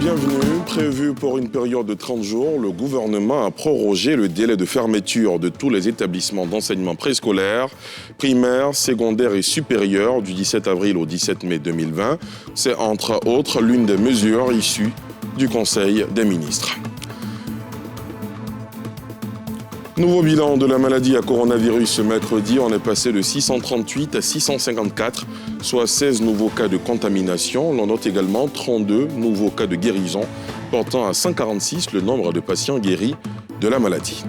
Bienvenue. Prévu pour une période de 30 jours, le gouvernement a prorogé le délai de fermeture de tous les établissements d'enseignement préscolaire, primaire, secondaire et supérieur du 17 avril au 17 mai 2020. C'est entre autres l'une des mesures issues du Conseil des ministres. Nouveau bilan de la maladie à coronavirus ce mercredi, on est passé de 638 à 654, soit 16 nouveaux cas de contamination. L'on note également 32 nouveaux cas de guérison, portant à 146 le nombre de patients guéris de la maladie.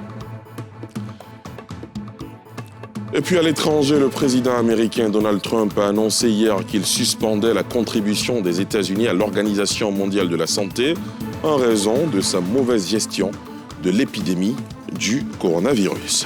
Et puis à l'étranger, le président américain Donald Trump a annoncé hier qu'il suspendait la contribution des États-Unis à l'Organisation mondiale de la santé en raison de sa mauvaise gestion de l'épidémie du coronavirus.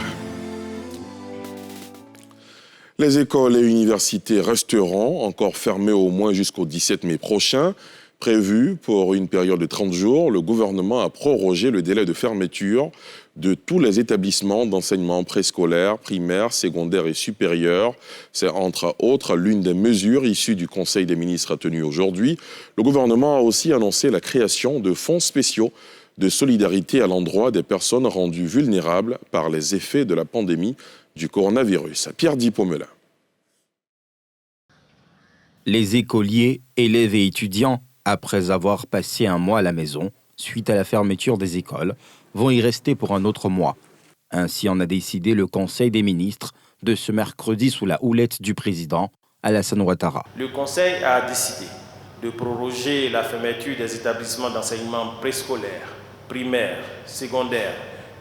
Les écoles et universités resteront encore fermées au moins jusqu'au 17 mai prochain. Prévu pour une période de 30 jours, le gouvernement a prorogé le délai de fermeture de tous les établissements d'enseignement préscolaire, primaire, secondaire et supérieur. C'est entre autres l'une des mesures issues du Conseil des ministres tenu aujourd'hui. Le gouvernement a aussi annoncé la création de fonds spéciaux de solidarité à l'endroit des personnes rendues vulnérables par les effets de la pandémie du coronavirus. Pierre Dipomela. Les écoliers, élèves et étudiants, après avoir passé un mois à la maison, suite à la fermeture des écoles, vont y rester pour un autre mois. Ainsi en a décidé le Conseil des ministres de ce mercredi sous la houlette du président Alassane Ouattara. Le Conseil a décidé de proroger la fermeture des établissements d'enseignement préscolaire, primaire, secondaire,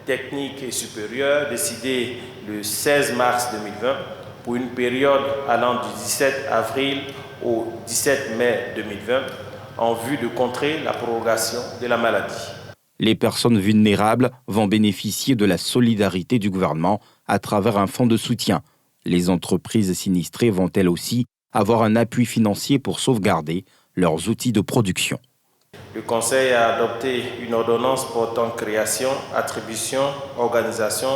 technique et supérieur, décidé le 16 mars 2020 pour une période allant du 17 avril au 17 mai 2020 en vue de contrer la prorogation de la maladie. Les personnes vulnérables vont bénéficier de la solidarité du gouvernement à travers un fonds de soutien. Les entreprises sinistrées vont elles aussi avoir un appui financier pour sauvegarder leurs outils de production. Le Conseil a adopté une ordonnance portant création, attribution, organisation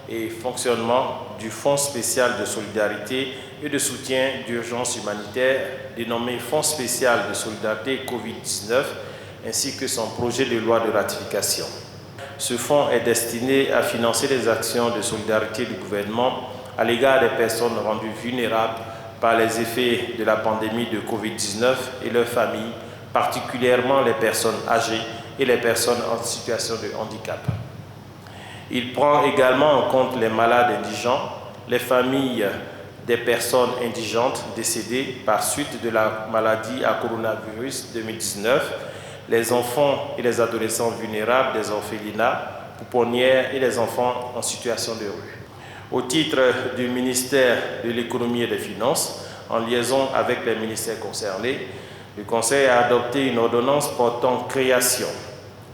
et fonctionnement du Fonds spécial de solidarité et de soutien d'urgence humanitaire dénommé Fonds spécial de solidarité Covid-19 ainsi que son projet de loi de ratification. Ce fonds est destiné à financer les actions de solidarité du gouvernement à l'égard des personnes rendues vulnérables par les effets de la pandémie de Covid-19 et leurs familles, particulièrement les personnes âgées et les personnes en situation de handicap. Il prend également en compte les malades indigents, les familles des personnes indigentes décédées par suite de la maladie à coronavirus 2019, les enfants et les adolescents vulnérables des orphelinats, pouponnières et les enfants en situation de rue. Au titre du ministère de l'Économie et des Finances, en liaison avec les ministères concernés, le Conseil a adopté une ordonnance portant création,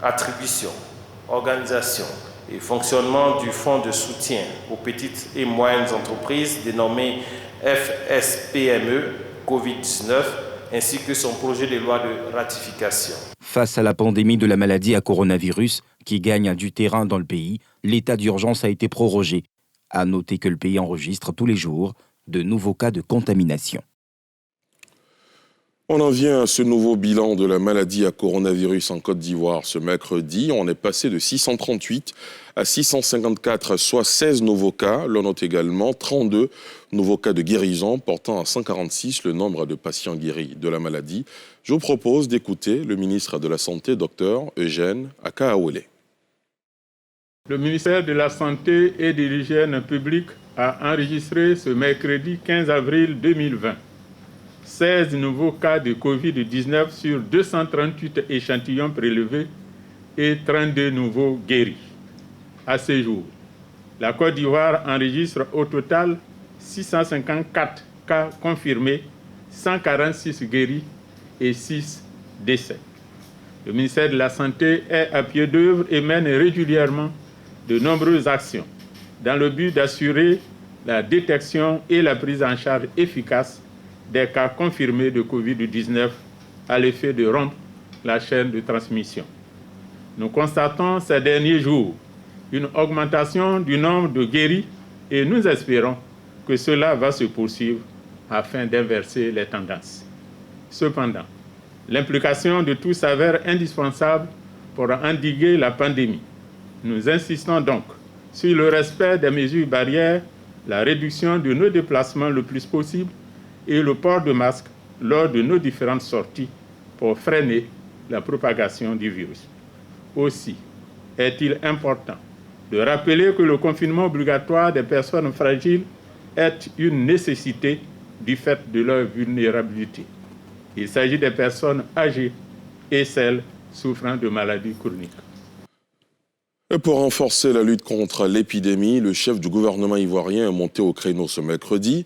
attribution, organisation et fonctionnement du Fonds de soutien aux petites et moyennes entreprises dénommé FSPME Covid-19 ainsi que son projet de loi de ratification. Face à la pandémie de la maladie à coronavirus qui gagne du terrain dans le pays, l'état d'urgence a été prorogé. À noter que le pays enregistre tous les jours de nouveaux cas de contamination. On en vient à ce nouveau bilan de la maladie à coronavirus en Côte d'Ivoire ce mercredi. On est passé de 638 à 654, soit 16 nouveaux cas. L'on note également 32 nouveaux cas de guérison, portant à 146 le nombre de patients guéris de la maladie. Je vous propose d'écouter le ministre de la Santé, Dr Eugène Akaawele. Le ministère de la Santé et de l'Hygiène publique a enregistré ce mercredi 15 avril 2020 16 nouveaux cas de Covid-19 sur 238 échantillons prélevés et 32 nouveaux guéris. À ce jour, la Côte d'Ivoire enregistre au total 654 cas confirmés, 146 guéris et 6 décès. Le ministère de la Santé est à pied d'œuvre et mène régulièrement de nombreuses actions dans le but d'assurer la détection et la prise en charge efficace des cas confirmés de Covid-19 à l'effet de rompre la chaîne de transmission. Nous constatons ces derniers jours une augmentation du nombre de guéris et nous espérons que cela va se poursuivre afin d'inverser les tendances. Cependant, l'implication de tous s'avère indispensable pour endiguer la pandémie. Nous insistons donc sur le respect des mesures barrières, la réduction de nos déplacements le plus possible et le port de masque lors de nos différentes sorties pour freiner la propagation du virus. Aussi, est-il important de rappeler que le confinement obligatoire des personnes fragiles est une nécessité du fait de leur vulnérabilité. Il s'agit des personnes âgées et celles souffrant de maladies chroniques. Et pour renforcer la lutte contre l'épidémie, le chef du gouvernement ivoirien est monté au créneau ce mercredi.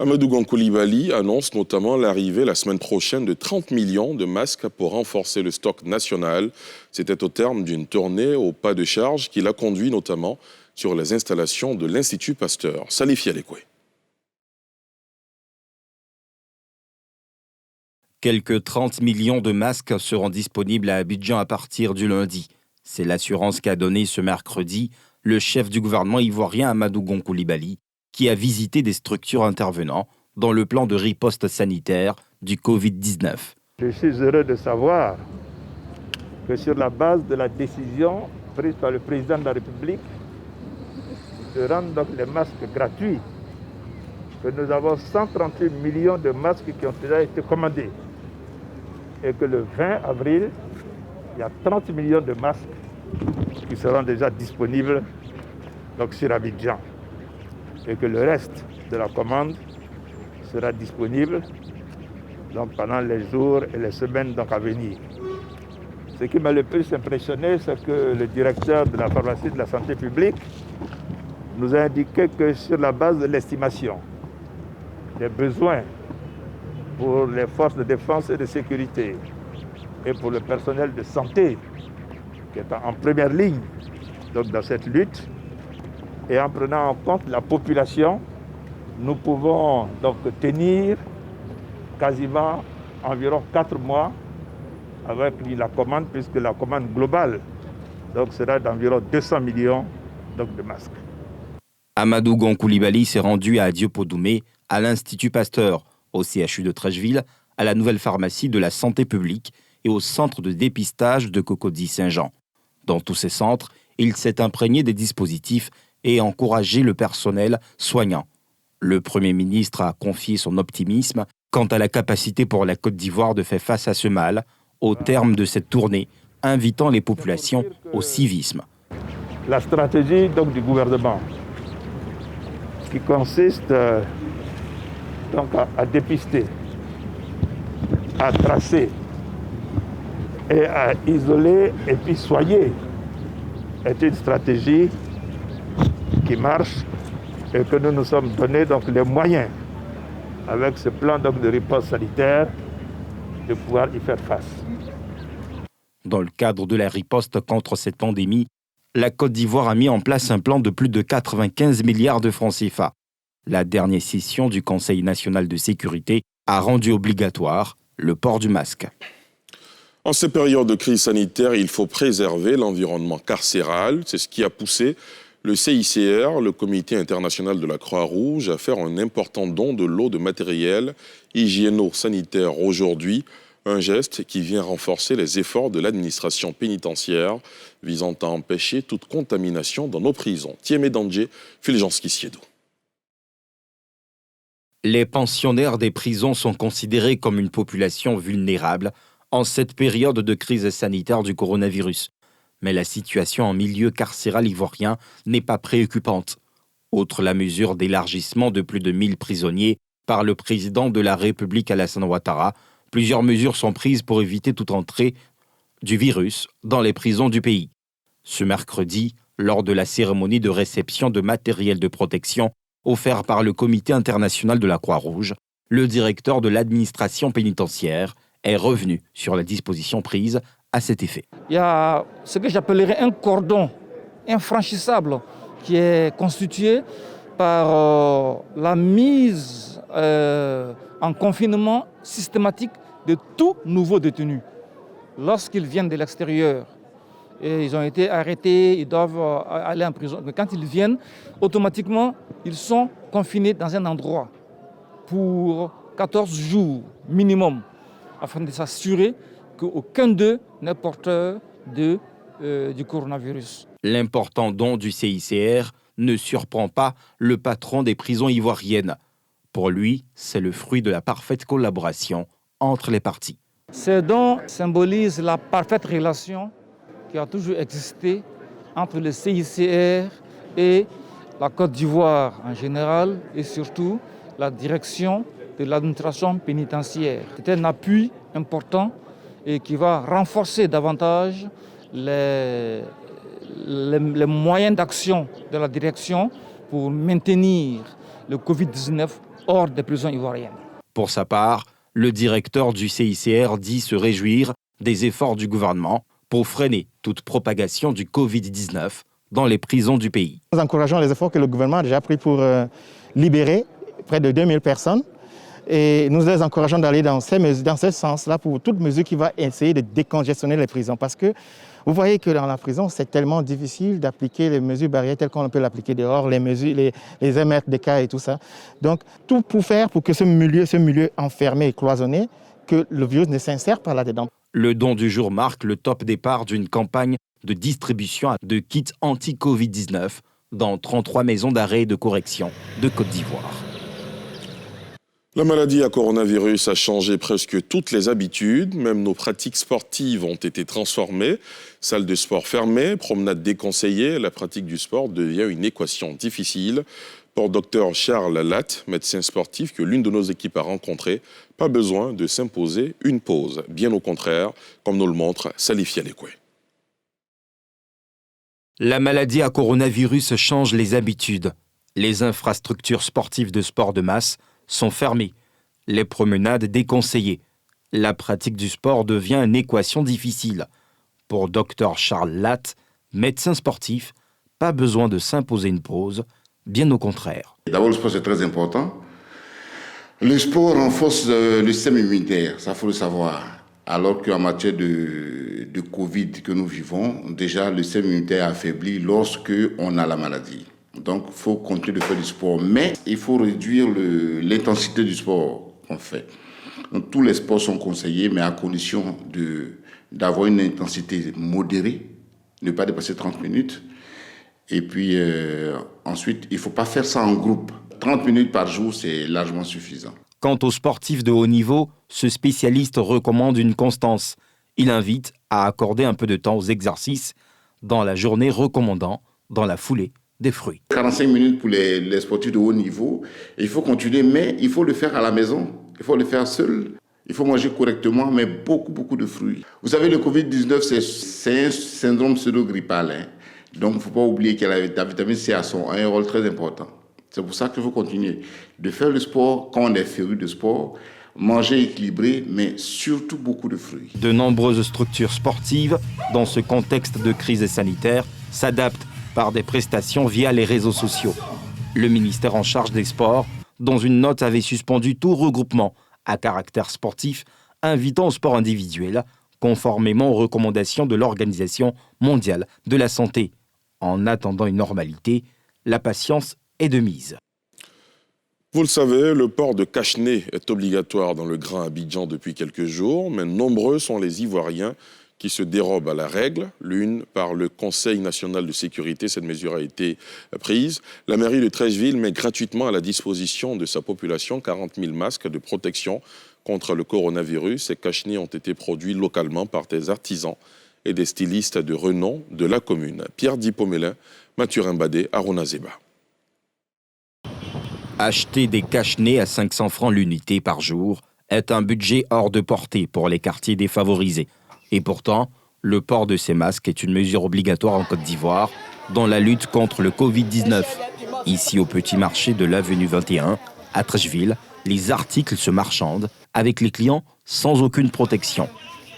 Amadou Gon Coulibaly annonce notamment l'arrivée la semaine prochaine de 30 millions de masques pour renforcer le stock national. C'était au terme d'une tournée au pas de charge qu'il a conduit notamment sur les installations de l'Institut Pasteur. Salif Yalekwe. Quelques 30 millions de masques seront disponibles à Abidjan à partir du lundi. C'est l'assurance qu'a donnée ce mercredi le chef du gouvernement ivoirien Amadou Gon Coulibaly, qui a visité des structures intervenant dans le plan de riposte sanitaire du Covid-19. Je suis heureux de savoir que sur la base de la décision prise par le président de la République de rendre donc les masques gratuits, que nous avons 138 millions de masques qui ont déjà été commandés et que le 20 avril, il y a 30 millions de masques qui seront déjà disponibles donc sur Abidjan et que le reste de la commande sera disponible donc pendant les jours et les semaines donc à venir. Ce qui m'a le plus impressionné, c'est que le directeur de la pharmacie de la santé publique nous a indiqué que sur la base de l'estimation des besoins pour les forces de défense et de sécurité et pour le personnel de santé qui est en première ligne donc dans cette lutte, et en prenant en compte la population, nous pouvons donc tenir quasiment environ 4 mois avec la commande, puisque la commande globale donc, sera d'environ 200 millions donc, de masques. Amadou Gon Coulibaly s'est rendu à Diopodumé, à l'Institut Pasteur, au CHU de Trècheville, à la nouvelle pharmacie de la santé publique et au centre de dépistage de Cocody-Saint-Jean. Dans tous ces centres, il s'est imprégné des dispositifs et encouragé le personnel soignant. Le Premier ministre a confié son optimisme quant à la capacité pour la Côte d'Ivoire de faire face à ce mal, au terme de cette tournée, invitant les populations au civisme. La stratégie donc, du gouvernement, qui consiste donc, à dépister, à tracer et à isoler et puis soigner, est une stratégie qui marche et que nous nous sommes donné donc, les moyens, avec ce plan donc, de riposte sanitaire, de pouvoir y faire face. Dans le cadre de la riposte contre cette pandémie, la Côte d'Ivoire a mis en place un plan de plus de 95 milliards de francs CFA. La dernière session du Conseil national de sécurité a rendu obligatoire le port du masque. En ces périodes de crise sanitaire, il faut préserver l'environnement carcéral. C'est ce qui a poussé le CICR, le Comité international de la Croix-Rouge, à faire un important don de lots de matériel hygiéno-sanitaire aujourd'hui. Un geste qui vient renforcer les efforts de l'administration pénitentiaire visant à empêcher toute contamination dans nos prisons. Thiemé Dandje, Fulgence Kissiedo. Les pensionnaires des prisons sont considérés comme une population vulnérable en cette période de crise sanitaire du coronavirus. Mais la situation en milieu carcéral ivoirien n'est pas préoccupante. Outre la mesure d'élargissement de plus de 1000 prisonniers par le président de la République Alassane Ouattara, plusieurs mesures sont prises pour éviter toute entrée du virus dans les prisons du pays. Ce mercredi, lors de la cérémonie de réception de matériel de protection offert par le Comité international de la Croix-Rouge, le directeur de l'administration pénitentiaire est revenu sur la disposition prise à cet effet. Il y a ce que j'appellerais un cordon infranchissable qui est constitué par la mise en confinement systématique de tout nouveau détenu. lorsqu'ils viennent de l'extérieur, et ils ont été arrêtés, ils doivent aller en prison. Mais quand ils viennent, automatiquement, ils sont confinés dans un endroit pour 14 jours minimum, afin de s'assurer qu'aucun d'eux n'est porteur du coronavirus. L'important don du CICR ne surprend pas le patron des prisons ivoiriennes. Pour lui, c'est le fruit de la parfaite collaboration entre les parties. Ces dons symbolisent la parfaite relation qui a toujours existé entre le CICR et la Côte d'Ivoire en général et surtout la direction de l'administration pénitentiaire. C'est un appui important et qui va renforcer davantage les moyens d'action de la direction pour maintenir le Covid-19 hors des prisons ivoiriennes. Pour sa part, le directeur du CICR dit se réjouir des efforts du gouvernement pour freiner toute propagation du Covid-19 dans les prisons du pays. Nous encourageons les efforts que le gouvernement a déjà pris pour libérer près de 2000 personnes et nous les encourageons d'aller dans ce sens-là pour toute mesure qui va essayer de décongestionner les prisons parce que vous voyez que dans la prison, c'est tellement difficile d'appliquer les mesures barrières telles qu'on peut l'appliquer dehors, les 1 mètre de cas et tout ça. Donc, tout pour faire pour que ce milieu enfermé et cloisonné, que le virus ne s'insère pas là-dedans. Le don du jour marque le top départ d'une campagne de distribution de kits anti-Covid-19 dans 33 maisons d'arrêt et de correction de Côte d'Ivoire. La maladie à coronavirus a changé presque toutes les habitudes, même nos pratiques sportives ont été transformées. Salles de sport fermées, promenades déconseillées, la pratique du sport devient une équation difficile. Pour Dr Charles Latte, médecin sportif que l'une de nos équipes a rencontré, pas besoin de s'imposer une pause. Bien au contraire, comme nous le montre Salif Yalekwe. La maladie à coronavirus change les habitudes. Les infrastructures sportives de sport de masse sont fermées, les promenades déconseillées. La pratique du sport devient une équation difficile. Pour Dr Charles Latte, médecin sportif, pas besoin de s'imposer une pause, bien au contraire. D'abord, le sport, c'est très important. Le sport renforce le système immunitaire, ça faut le savoir. Alors qu'en matière de Covid que nous vivons, déjà le système immunitaire est affaibli lorsque on a la maladie. Donc, il faut continuer de faire du sport, mais il faut réduire l'intensité du sport qu'on fait. Donc, tous les sports sont conseillés, mais à condition d'avoir une intensité modérée, ne pas dépasser 30 minutes. Et puis, ensuite, il ne faut pas faire ça en groupe. 30 minutes par jour, c'est largement suffisant. Quant aux sportifs de haut niveau, ce spécialiste recommande une constance. Il invite à accorder un peu de temps aux exercices dans la journée, recommandant, dans la foulée, des fruits. 45 minutes pour les sportifs de haut niveau. Il faut continuer, mais il faut le faire à la maison. Il faut le faire seul. Il faut manger correctement, mais beaucoup de fruits. Vous savez, le Covid-19, c'est un syndrome pseudo-grippal. Hein. Donc, il ne faut pas oublier que la vitamine C a un rôle très important. C'est pour ça qu'il faut continuer de faire le sport quand on est féru de sport, manger équilibré, mais surtout beaucoup de fruits. De nombreuses structures sportives, dans ce contexte de crise sanitaire, s'adaptent par des prestations via les réseaux sociaux. Le ministère en charge des sports, dans une note, avait suspendu tout regroupement à caractère sportif, invitant au sport individuel, conformément aux recommandations de l'Organisation mondiale de la santé. En attendant une normalité, la patience est de mise. Vous le savez, le port de cache-nez est obligatoire dans le Grand Abidjan depuis quelques jours, mais nombreux sont les Ivoiriens qui se dérobent à la règle. L'une, par le Conseil national de sécurité, cette mesure a été prise. La mairie de Treichville met gratuitement à la disposition de sa population 40 000 masques de protection contre le coronavirus. Ces cache-nez ont été produits localement par des artisans et des stylistes de renom de la commune. Pierre Dipomélin, Mathurin Badé, Aruna Zeba. Acheter des cache-nez à 500 francs l'unité par jour est un budget hors de portée pour les quartiers défavorisés. Et pourtant, le port de ces masques est une mesure obligatoire en Côte d'Ivoire dans la lutte contre le Covid-19. Ici, au petit marché de l'avenue 21, à Treichville, les articles se marchandent avec les clients sans aucune protection.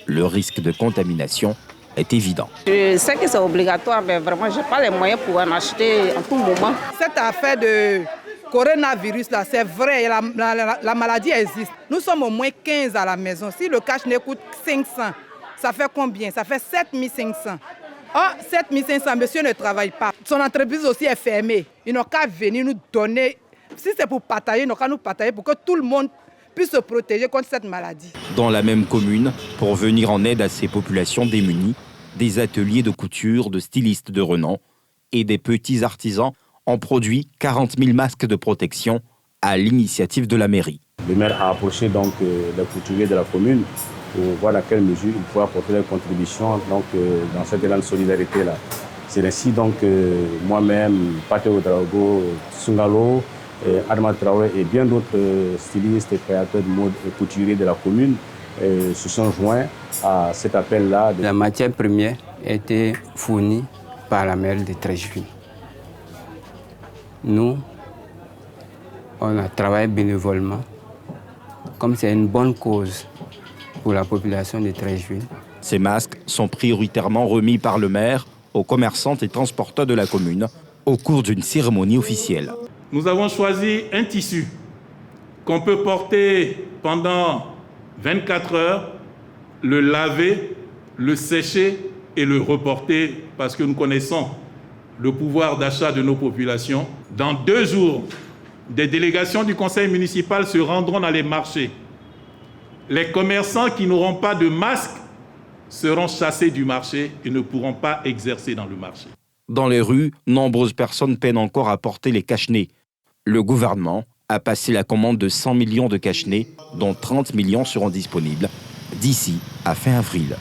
Le risque de contamination est évident. Je sais que c'est obligatoire, mais vraiment, je n'ai pas les moyens pour en acheter en tout moment. Cette affaire de coronavirus, là, c'est vrai, la maladie existe. Nous sommes au moins 15 à la maison. Si le cache-nez coûte 500, ça fait combien? Ça fait 7500. Ah, 7500, monsieur ne travaille pas. Son entreprise aussi est fermée. Ils n'ont qu'à venir nous donner. Si c'est pour partager, ils n'ont qu'à nous partager pour que tout le monde puisse se protéger contre cette maladie. Dans la même commune, pour venir en aide à ces populations démunies, des ateliers de couture, de stylistes de renom et des petits artisans ont produit 40 000 masques de protection à l'initiative de la mairie. Le maire a approché donc les couturiers de la commune pour voir à quelle mesure il pourra apporter leur contribution donc, dans cette élan de solidarité-là. C'est ainsi donc moi-même, Pateo Drago, Sungalo, Adama Traoré et bien d'autres stylistes et créateurs de mode et couturiers de la commune se sont joints à cet appel-là. La matière première était fournie par la mairie de Treichville. Nous, on a travaillé bénévolement. Comme c'est une bonne cause pour la population de Treichville. Ces masques sont prioritairement remis par le maire aux commerçants et transporteurs de la commune au cours d'une cérémonie officielle. Nous avons choisi un tissu qu'on peut porter pendant 24 heures, le laver, le sécher et le reporter parce que nous connaissons le pouvoir d'achat de nos populations. Dans 2 jours, des délégations du conseil municipal se rendront dans les marchés. Les commerçants qui n'auront pas de masque seront chassés du marché et ne pourront pas exercer dans le marché. Dans les rues, nombreuses personnes peinent encore à porter les cache-nez. Le gouvernement a passé la commande de 100 millions de cache-nez, dont 30 millions seront disponibles d'ici à fin avril.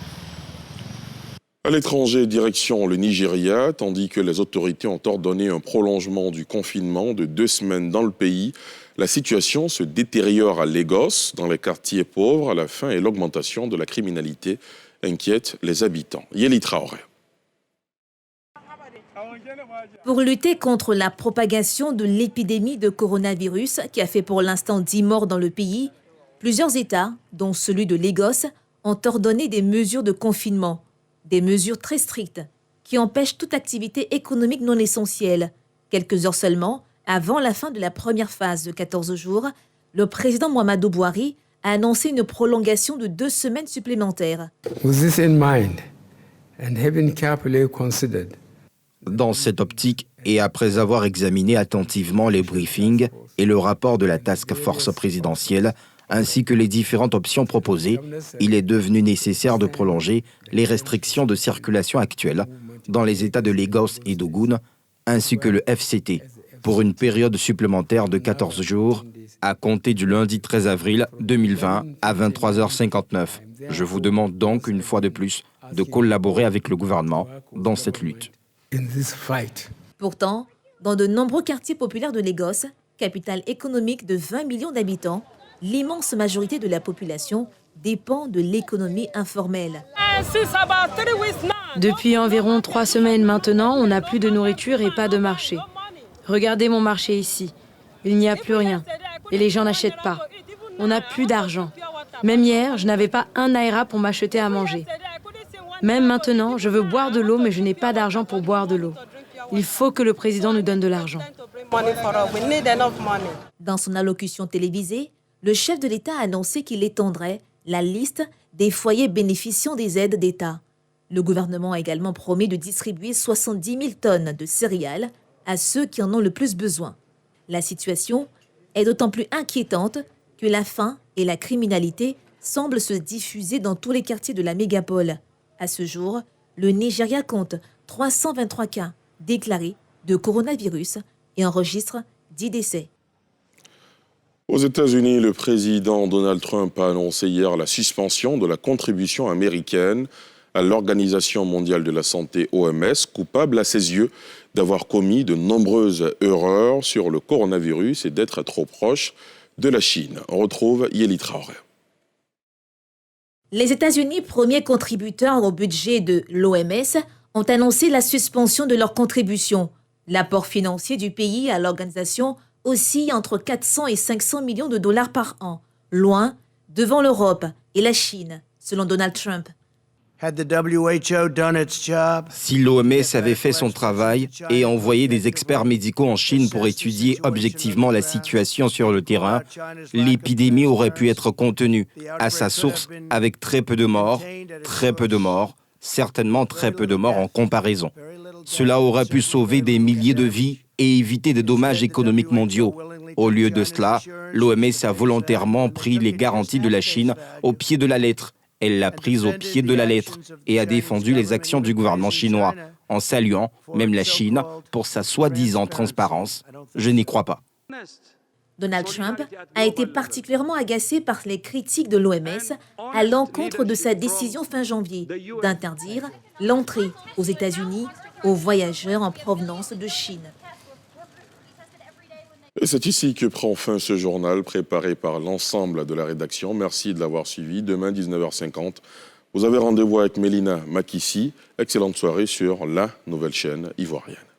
À l'étranger, direction le Nigeria, tandis que les autorités ont ordonné un prolongement du confinement de 2 semaines dans le pays. La situation se détériore à Lagos, dans les quartiers pauvres, à la fin, et l'augmentation de la criminalité inquiète les habitants. Yeli Traoré. Pour lutter contre la propagation de l'épidémie de coronavirus, qui a fait pour l'instant 10 morts dans le pays, plusieurs États, dont celui de Lagos, ont ordonné des mesures de confinement. Des mesures très strictes qui empêchent toute activité économique non essentielle. Quelques heures seulement, avant la fin de la première phase de 14 jours, le président Muhammadu Buhari a annoncé une prolongation de 2 semaines supplémentaires. With this in mind, and having carefully considered, dans cette optique, et après avoir examiné attentivement les briefings et le rapport de la task force présidentielle, ainsi que les différentes options proposées, il est devenu nécessaire de prolonger les restrictions de circulation actuelles dans les États de Lagos et d'Ogun, ainsi que le FCT, pour une période supplémentaire de 14 jours, à compter du lundi 13 avril 2020 à 23h59. Je vous demande donc une fois de plus de collaborer avec le gouvernement dans cette lutte. Pourtant, dans de nombreux quartiers populaires de Lagos, capitale économique de 20 millions d'habitants, l'immense majorité de la population dépend de l'économie informelle. Depuis environ 3 semaines maintenant, on n'a plus de nourriture et pas de marché. Regardez mon marché ici. Il n'y a plus rien. Et les gens n'achètent pas. On n'a plus d'argent. Même hier, je n'avais pas un naira pour m'acheter à manger. Même maintenant, je veux boire de l'eau, mais je n'ai pas d'argent pour boire de l'eau. Il faut que le président nous donne de l'argent. Dans son allocution télévisée, le chef de l'État a annoncé qu'il étendrait la liste des foyers bénéficiant des aides d'État. Le gouvernement a également promis de distribuer 70 000 tonnes de céréales à ceux qui en ont le plus besoin. La situation est d'autant plus inquiétante que la faim et la criminalité semblent se diffuser dans tous les quartiers de la mégapole. À ce jour, le Nigeria compte 323 cas déclarés de coronavirus et enregistre 10 décès. Aux États-Unis, le président Donald Trump a annoncé hier la suspension de la contribution américaine à l'Organisation mondiale de la santé OMS, coupable à ses yeux d'avoir commis de nombreuses erreurs sur le coronavirus et d'être trop proche de la Chine. On retrouve Yeli Traoré. Les États-Unis, premiers contributeurs au budget de l'OMS, ont annoncé la suspension de leur contribution. L'apport financier du pays à l'organisation oscille entre 400 et 500 millions de dollars par an, loin devant l'Europe et la Chine, selon Donald Trump. Si l'OMS avait fait son travail et envoyé des experts médicaux en Chine pour étudier objectivement la situation sur le terrain, l'épidémie aurait pu être contenue à sa source avec très peu de morts, certainement très peu de morts en comparaison. Cela aurait pu sauver des milliers de vies et éviter des dommages économiques mondiaux. Au lieu de cela, l'OMS a volontairement pris les garanties de la Chine au pied de la lettre. Elle l'a prise au pied de la lettre et a défendu les actions du gouvernement chinois, en saluant même la Chine pour sa soi-disant transparence. Je n'y crois pas. Donald Trump a été particulièrement agacé par les critiques de l'OMS à l'encontre de sa décision fin janvier d'interdire l'entrée aux États-Unis aux voyageurs en provenance de Chine. Et c'est ici que prend fin ce journal préparé par l'ensemble de la rédaction. Merci de l'avoir suivi. Demain, 19h50, vous avez rendez-vous avec Mélina Makissi. Excellente soirée sur la nouvelle chaîne ivoirienne.